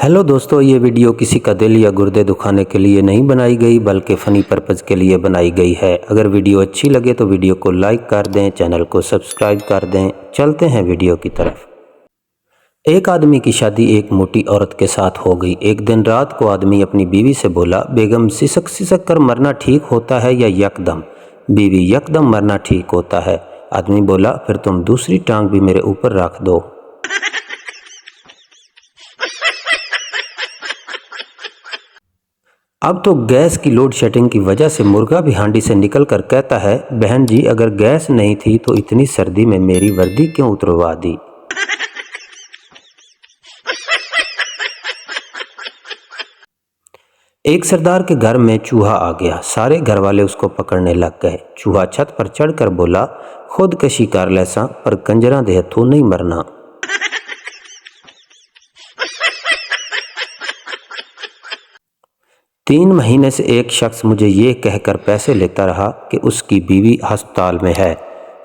Hello दोस्तों, ये video किसी का दिल या गुर्दे दुखाने के लिए नहीं बनाई गई बल्कि फ़नी पर्पज़ के लिए बनाई गई है। अगर वीडियो अच्छी लगे तो वीडियो को लाइक कर दें, चैनल को सब्सक्राइब कर दें। चलते हैं वीडियो की तरफ। एक आदमी की शादी एक मोटी औरत के साथ हो गई। एक दिन रात को आदमी अपनी बीवी से बोला, बेगम सिसक सिसक कर मरना ठीक होता है या यकदम? बीवी, यकदम मरना ठीक होता है। आदमी बोला, फिर तुम दूसरी टांग भी मेरे ऊपर रख दो। अब तो गैस की लोड शेडिंग की वजह से मुर्गा भी हांडी से निकल कर कहता है, बहन जी अगर गैस नहीं थी तो इतनी सर्दी में मेरी वर्दी क्यों उतरवा दी? एक सरदार के घर में चूहा आ गया। सारे घर वाले उसको पकड़ने लग गए। चूहा छत पर चढ़कर बोला, खुदकशी कर लेसा पर कंजरा दे हथों नहीं मरना। तीन महीने से एक शख्स मुझे ये कहकर पैसे लेता रहा कि उसकी बीवी अस्पताल में है।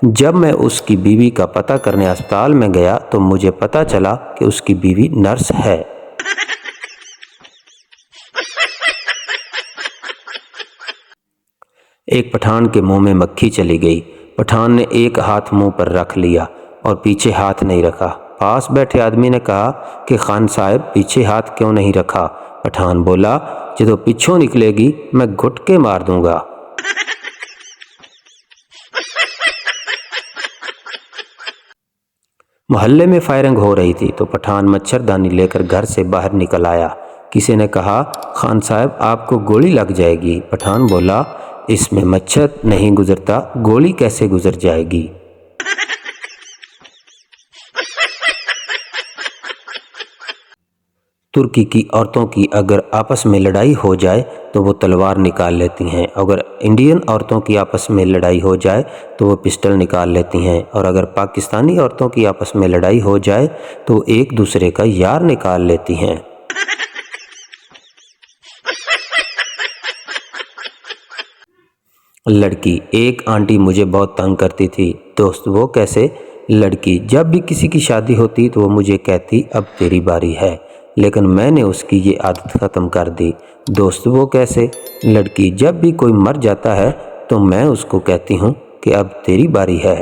जब मैं उसकी बीवी का पता करने अस्पताल में गया तो मुझे पता चला कि उसकी बीवी नर्स है। एक पठान के मुंह में मक्खी चली गई। पठान ने एक हाथ मुंह पर रख लिया और पीछे हाथ नहीं रखा। पास बैठे आदमी ने कहा कि खान साहब पीछे हाथ क्यों नहीं रखा? पठान बोला, जो पिछों निकलेगी मैं घुटके मार दूंगा। मोहल्ले में फायरिंग हो रही थी तो पठान मच्छरदानी लेकर घर से बाहर निकल आया। किसी ने कहा, खान साहब आपको गोली लग जाएगी। पठान बोला, इसमें मच्छर नहीं गुजरता, गोली कैसे गुजर जाएगी? तुर्की की औरतों की अगर आपस में लड़ाई हो जाए तो वो तलवार निकाल लेती हैं। अगर इंडियन औरतों की आपस में लड़ाई हो जाए तो वो पिस्टल निकाल लेती हैं। और अगर पाकिस्तानी औरतों की आपस में लड़ाई हो जाए तो एक दूसरे का यार निकाल लेती हैं। लड़की, एक आंटी मुझे बहुत तंग करती थी। दोस्त, वो कैसे? लड़की, जब भी किसी की शादी होती तो वो मुझे कहती अब तेरी बारी है, लेकिन मैंने उसकी ये आदत ख़त्म कर दी। दोस्त, वो कैसे? लड़की, जब भी कोई मर जाता है तो मैं उसको कहती हूँ कि अब तेरी बारी है।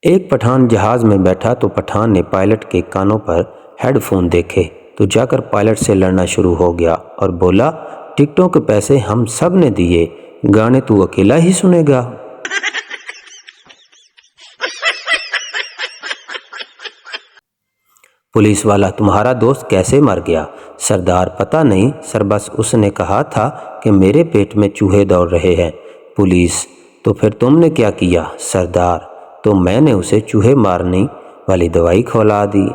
एक पठान जहाज़ में बैठा तो पठान ने पायलट के कानों पर हेडफोन देखे तो जाकर पायलट से लड़ना शुरू हो गया और बोला, टिकटों के पैसे हम सब ने दिए, गाने तू अकेला ही सुनेगा। पुलिस वाला, तुम्हारा दोस्त कैसे मर गया? सरदार, पता नहीं सर, बस उसने कहा था कि मेरे पेट में चूहे दौड़ रहे हैं। पुलिस, तो फिर तुमने क्या किया? सरदार, तो मैंने उसे चूहे मारने वाली दवाई खिला दी।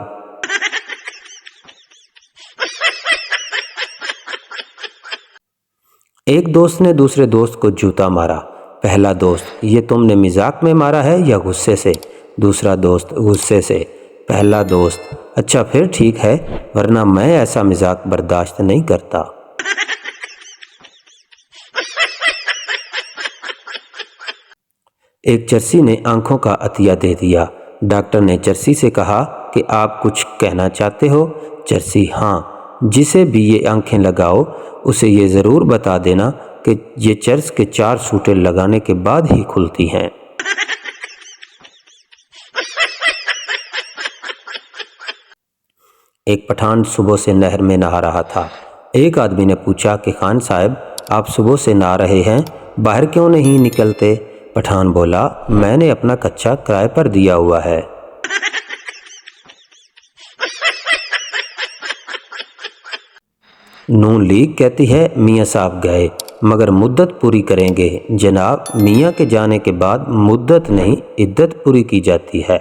एक दोस्त ने दूसरे दोस्त को जूता मारा। पहला दोस्त, ये तुमने मजाक में मारा है या गुस्से से? दूसरा दोस्त, गुस्से से। पहला दोस्त, अच्छा फिर ठीक है, वरना मैं ऐसा मजाक बर्दाश्त नहीं करता। एक चर्सी ने आंखों का अतिया दे दिया। डॉक्टर ने चर्सी से कहा कि आप कुछ कहना चाहते हो? चर्सी, हाँ, जिसे भी ये आंखें लगाओ उसे ये ज़रूर बता देना कि ये चर्च के 4 सूटे लगाने के बाद ही खुलती हैं। एक पठान सुबह से नहर में नहा रहा था। एक आदमी ने पूछा कि खान साहब आप सुबह से नहा रहे हैं, बाहर क्यों नहीं निकलते? पठान बोला, मैंने अपना कच्चा किराए पर दिया हुआ है। नून लीग कहती है मियाँ साहब गए मगर मुद्दत पूरी करेंगे। जनाब, मियाँ के जाने के बाद मुद्दत नहीं इद्दत पूरी की जाती है।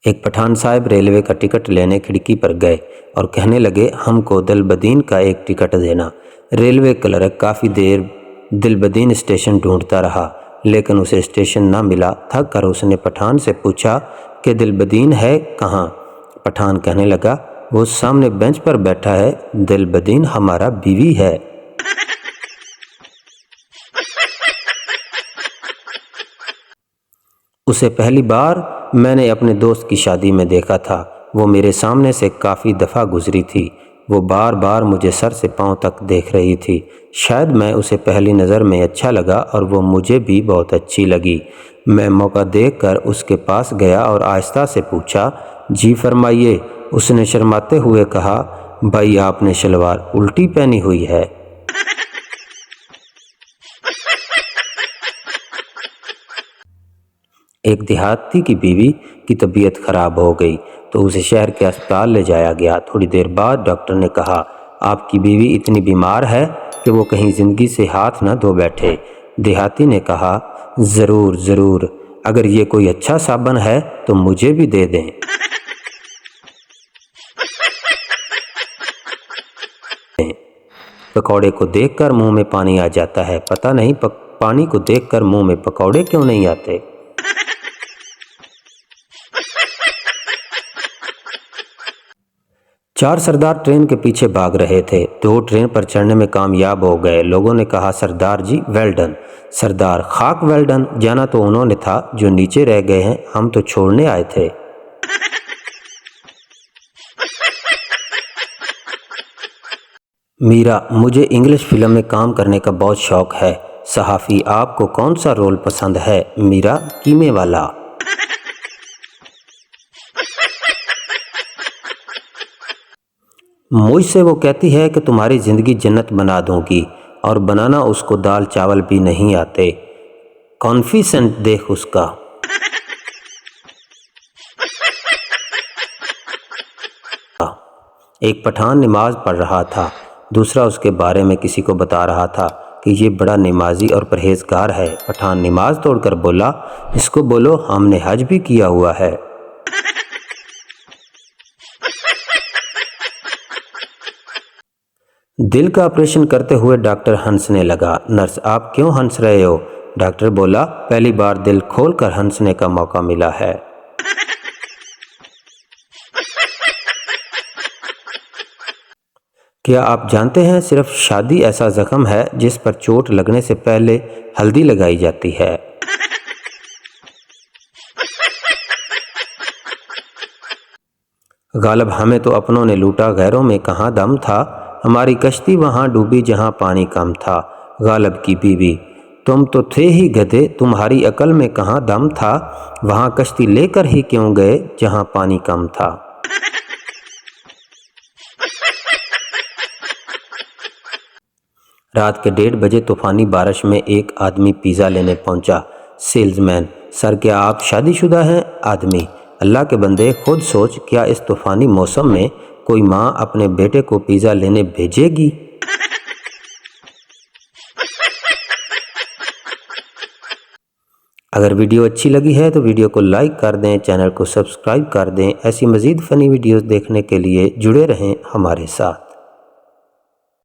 एक पठान साहब रेलवे का टिकट लेने खिड़की पर गए और कहने लगे, हमको दिलबदीन का एक टिकट देना। रेलवे क्लर्क काफ़ी देर दिलबदीन स्टेशन ढूंढता रहा लेकिन उसे स्टेशन ना मिला। थक कर उसने पठान से पूछा कि दिलबदीन है कहाँ? पठान कहने लगा, वो सामने बेंच पर बैठा है, दिलबदीन हमारा बीवी है। اسے پہلی بار میں نے اپنے دوست کی شادی میں دیکھا تھا۔ وہ میرے سامنے سے کافی دفعہ گزری تھی۔ وہ بار بار مجھے سر سے پاؤں تک دیکھ رہی تھی۔ شاید میں اسے پہلی نظر میں اچھا لگا اور وہ مجھے بھی بہت اچھی لگی۔ میں موقع دیکھ کر اس کے پاس گیا اور آہستہ سے پوچھا، جی فرمائیے۔ اس نے شرماتے ہوئے کہا، بھائی آپ نے شلوار الٹی پہنی ہوئی ہے۔ ایک دیہاتی کی بیوی کی طبیعت خراب ہو گئی تو اسے شہر کے اسپتال لے جایا گیا۔ تھوڑی دیر بعد ڈاکٹر نے کہا، آپ کی بیوی اتنی بیمار ہے کہ وہ کہیں زندگی سے ہاتھ نہ دھو بیٹھے۔ دیہاتی نے کہا، ضرور ضرور، اگر یہ کوئی اچھا صابن ہے تو مجھے بھی دے دیں۔ پکوڑے کو دیکھ کر منہ میں پانی آ جاتا ہے، پتہ نہیں پانی کو دیکھ کر منہ میں پکوڑے کیوں نہیں آتے۔ چار سردار ٹرین کے پیچھے بھاگ رہے تھے۔ دو ٹرین پر چڑھنے میں کامیاب ہو گئے۔ لوگوں نے کہا، سردار جی ویل ڈن۔ سردار، خاک ویل ڈن، جانا تو انہوں نے تھا جو نیچے رہ گئے ہیں، ہم تو چھوڑنے آئے تھے۔ میرا، مجھے انگلش فلم میں کام کرنے کا بہت شوق ہے۔ صحافی، آپ کو کون سا رول پسند ہے؟ میرا، کیمے والا۔ مجھ سے وہ کہتی ہے کہ تمہاری زندگی جنت بنا دوں گی، اور بنانا اس کو دال چاول بھی نہیں آتے۔ کانفیڈنس دیکھ اس کا۔ ایک پٹھان نماز پڑھ رہا تھا، دوسرا اس کے بارے میں کسی کو بتا رہا تھا کہ یہ بڑا نمازی اور پرہیزگار ہے۔ پٹھان نماز توڑ کر بولا، اس کو بولو ہم نے حج بھی کیا ہوا ہے۔ دل کا آپریشن کرتے ہوئے ڈاکٹر ہنسنے لگا۔ نرس، آپ کیوں ہنس رہے ہو؟ ڈاکٹر بولا، پہلی بار دل کھول کر ہنسنے کا موقع ملا ہے۔ کیا آپ جانتے ہیں صرف شادی ایسا زخم ہے جس پر چوٹ لگنے سے پہلے ہلدی لگائی جاتی ہے۔ غالب، ہمیں تو اپنوں نے لوٹا، غیروں میں کہاں دم تھا، ہماری کشتی وہاں ڈوبی جہاں پانی کم تھا۔ غالب کی بیوی، تم تو تھے ہی گدھے، تمہاری عقل میں کہاں دم تھا، وہاں کشتی لے کر ہی کیوں گئے جہاں پانی کم تھا۔ رات کے 1:30 بجے طوفانی بارش میں ایک آدمی پیزا لینے پہنچا۔ سیلز مین، سر کیا آپ شادی شدہ ہیں؟ آدمی، اللہ کے بندے خود سوچ، کیا اس طوفانی موسم میں کوئی ماں اپنے بیٹے کو پیزا لینے بھیجے گی؟ اگر ویڈیو اچھی لگی ہے تو ویڈیو کو لائک کر دیں، چینل کو سبسکرائب کر دیں۔ ایسی مزید فنی ویڈیوز دیکھنے کے لیے جڑے رہیں ہمارے ساتھ۔